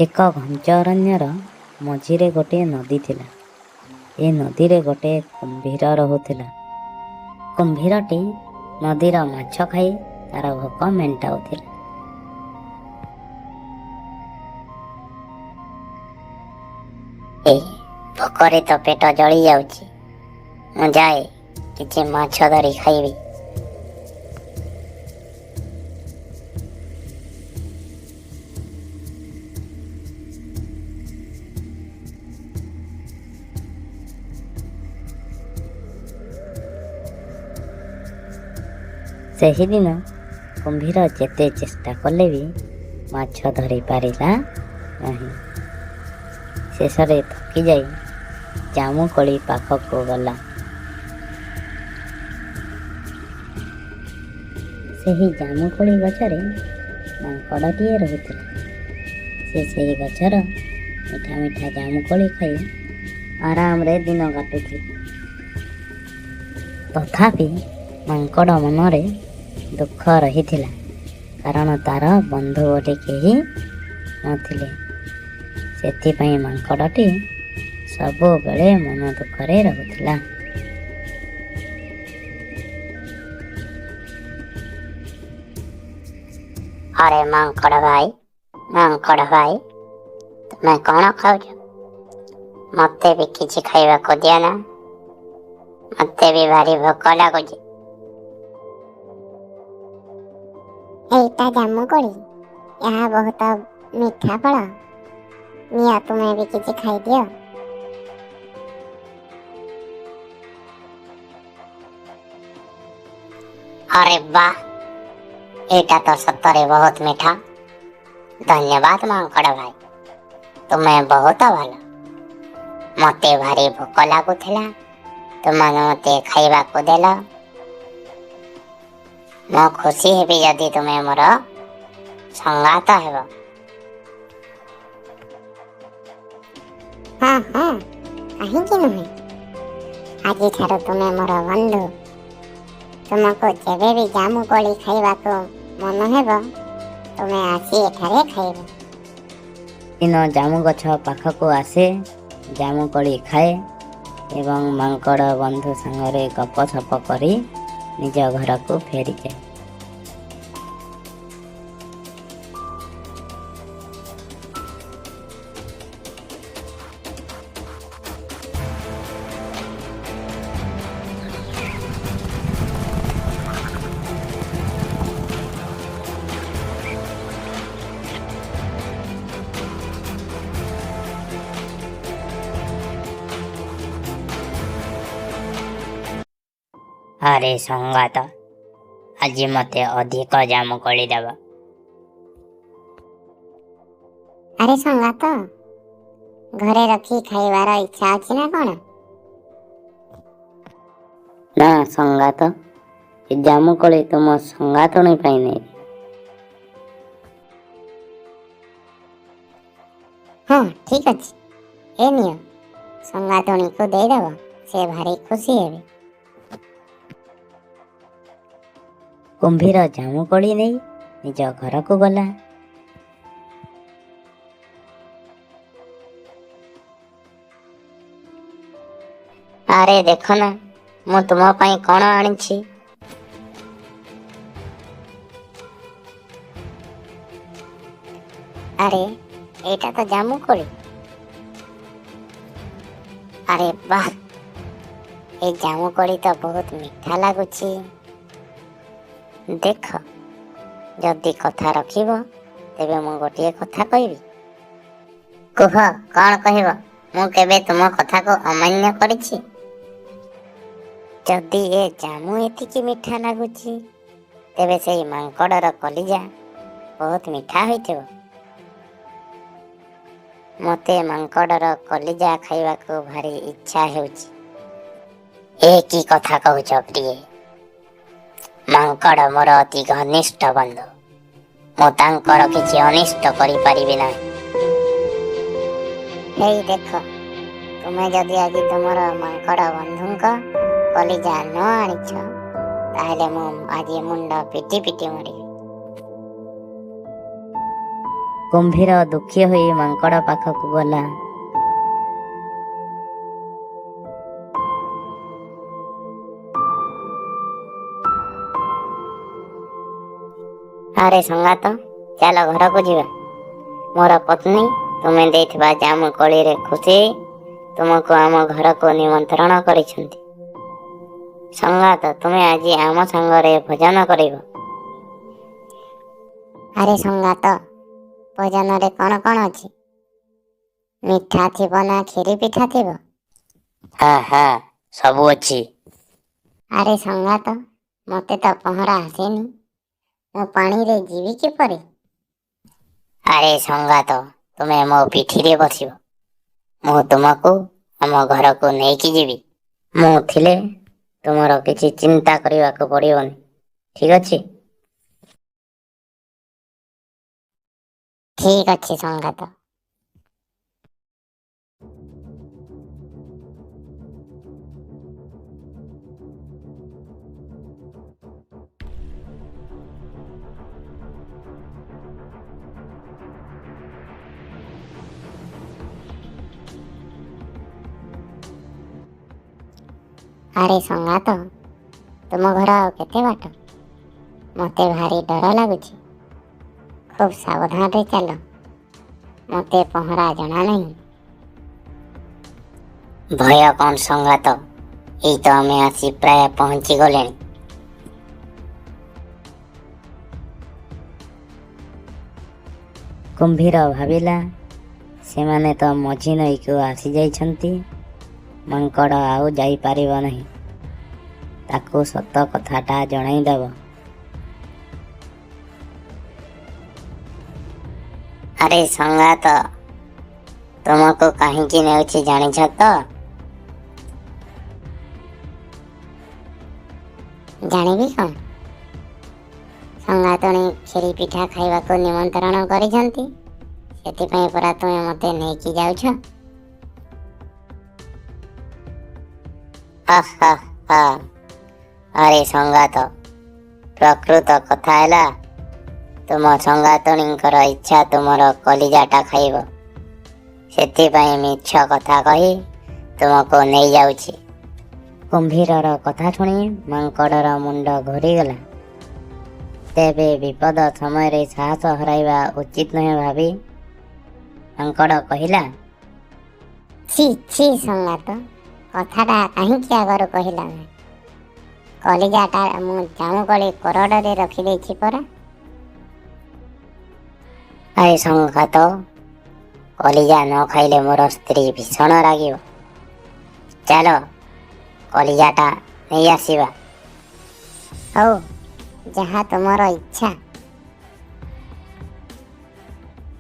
ଏକ ଘଞ୍ଚ ଅରଣ୍ୟର ମଝିରେ ଗୋଟିଏ ନଦୀ ଥିଲା। ଏ ନଦୀରେ ଗୋଟିଏ କୁମ୍ଭୀର ରହୁଥିଲା। କୁମ୍ଭୀରଟି ନଦୀର ମାଛ ଖାଇ ତାର ଭୋକ ମେଣ୍ଟାଉଥିଲା। ଭୋକରେ ତ ପେଟ ଜଳି ଯାଉଛି, ମୁଁ ଯାଏ କିଛି ମାଛ ଧରି ଖାଇବି। ସେହିଦିନ କୁମ୍ଭୀର ଯେତେ ଚେଷ୍ଟା କଲେ ବି ମାଛ ଧରି ପାରିଲା ନାହିଁ। ଶେଷରେ ଥକି ଯାଇ ଜାମୁକୋଳି ପାଖକୁ ଗଲା। ସେହି ଜାମୁକୋଳି ଗଛରେ ମାଙ୍କଡ଼ଟିଏ ରହୁଥିଲା। ସେ ସେହି ଗଛର ମିଠା ମିଠା ଜାମୁକୋଳି ଖାଇ ଆରାମରେ ଦିନ କାଟୁଥିଲା। ତଥାପି ମାଙ୍କଡ଼ ମନରେ ଦୁଃଖ ରହିଥିଲା, କାରଣ ତାର ବନ୍ଧୁ ବୋଲି କେହି ନଥିଲେ। ସେଥିପାଇଁ ମାଙ୍କଡ଼ଟି ସବୁବେଳେ ମନ ଦୁଃଖରେ ରହୁଥିଲା। ଆରେ ମାଙ୍କଡ଼ ଭାଇ, ତୁମେ କ'ଣ ଖାଉଛ? ମୋତେ ବି କିଛି ଖାଇବାକୁ ଦିଅ ନା, ମୋତେ ବି ଭାରି ଭୋକ ଲାଗୁଛି। ଏଇଟା ଜାମୁକୋଳି, ଏହା ବହୁତ ମିଠା ଫଳ। ନିଅ, ତୁମେ ବି କିଛି ଖାଇଦିଅ। ଆରେ ବାଃ, ଏଇଟା ତ ସତରେ ବହୁତ ମିଠା। ଧନ୍ୟବାଦ ମାଙ୍କଡ଼ ଭାଇ, ତୁମେ ବହୁତ ଭଲ। ମୋତେ ଭାରି ଭୋକ ଲାଗୁଥିଲା, ତୁମେ ମୋତେ ଖାଇବାକୁ ଦେଲ। ମୁଁ ଖୁସି ହେବି ଯଦି ତୁମେ ମୋର ସଙ୍ଗାତ ହେବ। ହଁ, କାହିଁକି ନୁହେଁ? ଆଜିଠାରୁ ତୁମେ ମୋର ବନ୍ଧୁ। ତୁମକୁ ଯେବେ ବି ଜାମୁକୋଳି ଖାଇବାକୁ ମନ ହେବ, ତୁମେ ଆସି ଏଠାରେ ଖାଇବ। ଦିନ ଜାମୁ ଗଛ ପାଖକୁ ଆସେ, ଜାମୁକୋଳି ଖାଏ ଏବଂ ମାଙ୍କଡ଼ ବନ୍ଧୁ ସାଙ୍ଗରେ ଗପସପ କରି ନିଜ ଘରକୁ ଫେରିଯାଏ। ଆରେ ସଙ୍ଗାତ, ଆଜି ମୋତେ ଅଧିକ ଜାମୁକୋଳି ଦେବ। ଆରେ ସଙ୍ଗାତ, ଘରେ ରଖି ଖାଇବାର ଇଚ୍ଛା ଅଛି ନା କ'ଣ? ନା ସଙ୍ଗାତ, ଏ ଜାମୁକୋଳି ତୁମ ସଙ୍ଗାତୁଣୀ ପାଇଁ ନେଇ। ହଁ, ଠିକ୍ ଅଛି, ଏ ନିଅ, ସଙ୍ଗାତୁଣୀକୁ ଦେଇଦେବ, ସେ ଭାରି ଖୁସି ହେବେ। କୁମ୍ଭୀର ଜାମୁକୋଳି ନେଇ ନିଜ ଘରକୁ ଗଲା। ଆରେ ଦେଖ ନା, ମୁଁ ତୁମ ପାଇଁ କ'ଣ ଆଣିଛି। ଆରେ ଏଇଟା ତ ଜାମୁକୋଳି। ଆରେ ବାଃ, ଏ ଜାମୁକୋଳି ତ ବହୁତ ମିଠା ଲାଗୁଛି। ଦେଖ, ଯଦି କଥା ରଖିବ ତେବେ ମୁଁ ଗୋଟିଏ କଥା କହିବି। କୁହ, କ'ଣ କହିବ? ମୁଁ କେବେ ତୁମ କଥାକୁ ଅମାନ୍ୟ କରିଛି? ଯଦି ଏ ଜାମୁ ଏତିକି ମିଠା ଲାଗୁଛି, ତେବେ ସେଇ ମାଙ୍କଡ଼ର କଲିଜା ବହୁତ ମିଠା ହୋଇଥିବ। ମୋତେ ମାଙ୍କଡ଼ର କଲିଜା ଖାଇବାକୁ ଭାରି ଇଚ୍ଛା ହେଉଛି। ଏ କି କଥା କହୁଛ ପ୍ରିୟେ? ମାଙ୍କଡ଼ ମୋର ଅତି ଘନିଷ୍ଠ ବନ୍ଧୁ। ମୁଁ ତାଙ୍କର କିଛି ଅନିଷ୍ଟ କରିପାରିବି ନାହିଁ। ହେଇ ଦେଖ, ତୁମେ ଯଦି ଆଜି ତୁମର ମାଙ୍କଡ଼ ବନ୍ଧୁଙ୍କ କଲିଜା ନ ଆଣିଛ, ତାହେଲେ ମୁଁ ଆଜି ମୁଣ୍ଡ ପିଟି ପିଟି ମରିବି। କୁମ୍ଭୀର ଦୁଃଖୀ ହୋଇ ମାଙ୍କଡ଼ ପାଖକୁ ଗଲା। ଆରେ ସଙ୍ଗାତ, ଚାଲ ଘରକୁ ଯିବା। ମୋର ପତ୍ନୀ ତୁମେ ଦେଇଥିବା ଜାମୁ କୋଳିରେ ଖୁସି ହେଇ ତୁମକୁ ଆମ ଘରକୁ ନିମନ୍ତ୍ରଣ କରିଛନ୍ତି। ସଙ୍ଗାତ, ତୁମେ ଆଜି ଆମ ସାଙ୍ଗରେ ଭୋଜନ କରିବ। ଆରେ ସଙ୍ଗାତ, ଭୋଜନରେ କ'ଣ କ'ଣ ଅଛି? ମିଠା ଥିବ ନା କ୍ଷୀରି ପିଠା ଥିବ? ହଁ ହଁ, ସବୁ ଅଛି। ଆରେ ସଙ୍ଗାତ, ମୋତେ ତ ପହଁରା ଆସେନି, ମୁଁ ପାଣିରେ ଯିବି କିପରି? ଆରେ ସଙ୍ଗାତ, ତୁମେ ମୋ ପିଠିରେ ବସିବ। ମୁଁ ତୁମକୁ ଆମ ଘରକୁ ନେଇକି ଯିବି। ମୁଁ ଥିଲେ ତୁମର କିଛି ଚିନ୍ତା କରିବାକୁ ପଡ଼ିବନି। ଠିକ୍ ଅଛି? ଠିକ୍ ଅଛି ସଙ୍ଗାତ। ଆରେ ସଙ୍ଗାତ, ତୁମ ଘର ଆଉ କେତେ ବାଟ? ମୋତେ ଭାରି ଡର ଲାଗୁଛି। ଖୁବ୍ ସାବଧାନରେ ଚାଲ, ମୋତେ ପହଁରା ଜଣା ନାହିଁ। ଭୟ କ'ଣ ସଙ୍ଗାତ, ଏଇ ତ ଆମେ ଆସି ପ୍ରାୟ ପହଞ୍ଚି ଗଲେଣି। କୁମ୍ଭୀର ଭାବିଲା, ସେମାନେ ତ ମଝି ନଈକୁ ଆସିଯାଇଛନ୍ତି, ମାଙ୍କଡ଼ ଆଉ ଯାଇପାରିବ ନାହିଁ। ତାକୁ ସତ କଥାଟା ଜଣାଇଦେବ। ଆରେ ସଙ୍ଗାତ, ତୁମକୁ କାହିଁକି ନେଉଛି ଜାଣିଛ ତ? ଜାଣିବି କ'ଣ? ସଙ୍ଗାତଣୀ କ୍ଷୀରି ପିଠା ଖାଇବାକୁ ନିମନ୍ତ୍ରଣ କରିଛନ୍ତି, ସେଥିପାଇଁ ପରା ତୁମେ ମୋତେ ନେଇକି ଯାଉଛ। ହା ହା ହା। ଆରେ ସଙ୍ଗାତ, ପ୍ରକୃତ କଥା ହେଲା ତୁମ ସଙ୍ଗାତଣୀଙ୍କର ଇଚ୍ଛା ତୁମର କଲିଜାଟା ଖାଇବ। ସେଥିପାଇଁ ମିଛ କଥା କହି ତୁମକୁ ନେଇଯାଉଛି। କୁମ୍ଭୀରର କଥା ଶୁଣି ମାଙ୍କଡ଼ର ମୁଣ୍ଡ ଘୂରିଗଲା। ତେବେ ବିପଦ ସମୟରେ ସାହସ ହରାଇବା ଉଚିତ ନୁହେଁ ଭାବି ମାଙ୍କଡ଼ କହିଲା, ଛି ଛି ସଙ୍ଗାତ, କଥାଟା କାହିଁକି ଆଗରୁ କହିଲା ନାହିଁ? କଲିଜାଟା ମୁଁ ଜାମୁକୋଳି କୋରଡ଼ରେ ରଖିଦେଇଛି ପରା। ଆରେ ସଙ୍ଗାତ, କଲିଜା ନ ଖାଇଲେ ମୋର ସ୍ତ୍ରୀ ଭୀଷଣ ରାଗିବ। ଚାଲ କଲିଜାଟା ନେଇ ଆସିବା। ହଉ, ଯାହା ତୁମର ଇଚ୍ଛା।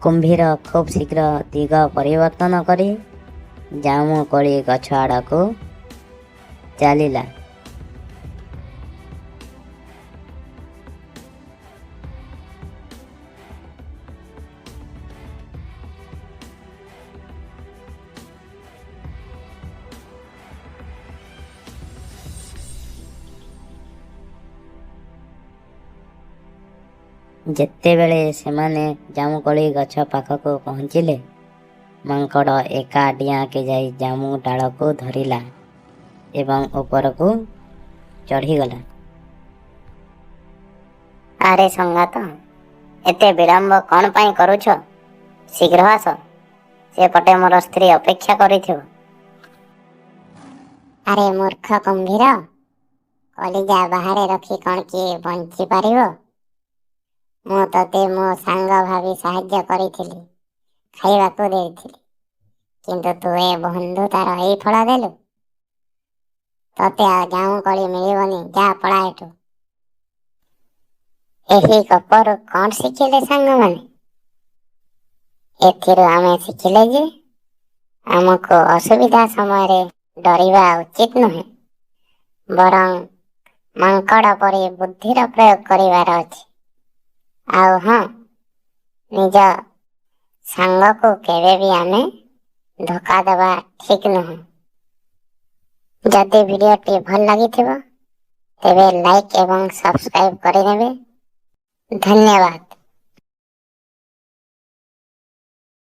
କୁମ୍ଭୀର ଖୁବ୍ ଶୀଘ୍ର ଦିଗ ପରିବର୍ତ୍ତନ କରି ଜାମୁକୋଳି ଗଛ ଆଡ଼କୁ ଚାଲିଲା। ଯେତେବେଳେ ସେମାନେ ଜାମୁକୋଳି ଗଛ ପାଖକୁ ପହଞ୍ଚିଲେ, ମାଙ୍କଡ଼ ଏକା ଡିଆଁକେ ଯାଇ ଜାମୁ ଡାଳକୁ ଧରିଲା ଏବଂ ଉପରକୁ ଚଢ଼ିଗଲା। ଆରେ ସଙ୍ଗାତ, ଏତେ ବିଳମ୍ବ କ'ଣ ପାଇଁ କରୁଛ? ଶୀଘ୍ର ଆସ, ସେପଟେ ମୋର ସ୍ତ୍ରୀ ଅପେକ୍ଷା କରିଥିବ। ଆରେ ମୂର୍ଖ କୁମ୍ଭୀର, କଲିଜା ବାହାରେ ରଖି କ'ଣ କିଏ ବଞ୍ଚିପାରିବ? ମୁଁ ତତେ ମୋ ସାଙ୍ଗ ଭାବି ସାହାଯ୍ୟ କରିଥିଲି, ଖାଇବାକୁ ଦେଇଥିଲି, କିନ୍ତୁ ତୁ ଏ ବନ୍ଧୁତାର ଏଇ ଫଳ ଦେଲୁ। ତତେ ଆଉ ଜାମୁକୋଳି ମିଳିବନି, ଯା ପଳା ଏଠୁ। ଏହି ଗପରୁ କ'ଣ ଶିଖିଲେ ସାଙ୍ଗମାନେ? ଏଥିରୁ ଆମେ ଶିଖିଲେ ଯେ ଆମକୁ ଅସୁବିଧା ସମୟରେ ଡରିବା ଉଚିତ ନୁହେଁ, ବରଂ ମାଙ୍କଡ଼ ପରି ବୁଦ୍ଧିର ପ୍ରୟୋଗ କରିବାର ଅଛି। ଆଉ ହଁ, ନିଜ ସାଙ୍ଗକୁ କେବେ ବି ଆମେ ଧୋକା ଦେବା ଠିକ୍ ନୁହେଁ। ଯଦି ଭିଡ଼ିଓଟି ଭଲ ଲାଗିଥିବ ତେବେ ଲାଇକ୍ ଏବଂ ସବସ୍କ୍ରାଇବ୍ କରିନେବେ। ଧନ୍ୟବାଦ।